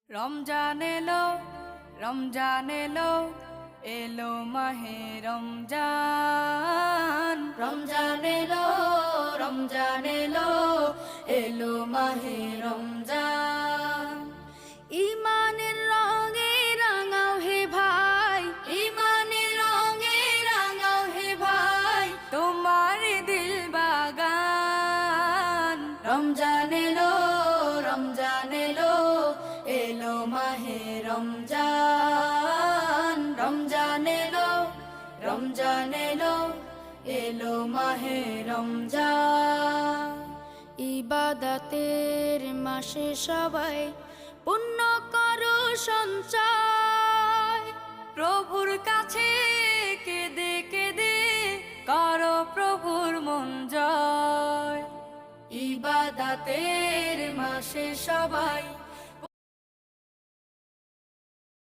রমজান এলো, রমজান এলো, এলো মাহে রমজান। রমজান এলো, রমজান এলো, এলো মাহে রমজান। ইমানের রঙে রাঙাও হে ভাই, ইমানের রঙে রাঙাও হে ভাই, তোমার দিল বাগান। রমজান এলো, রমজান এলো, এলো মাহে রমজান। রমজান এলো, রমজান এলো, এলো মাহে রমজান। ইবাদতের মাসে সবাই পুণ্য করো সঞ্চয়, প্রভুর কাছে কেঁদে কেঁদে করো প্রভুর মন জয়। ইবাদতের মাসে সবাই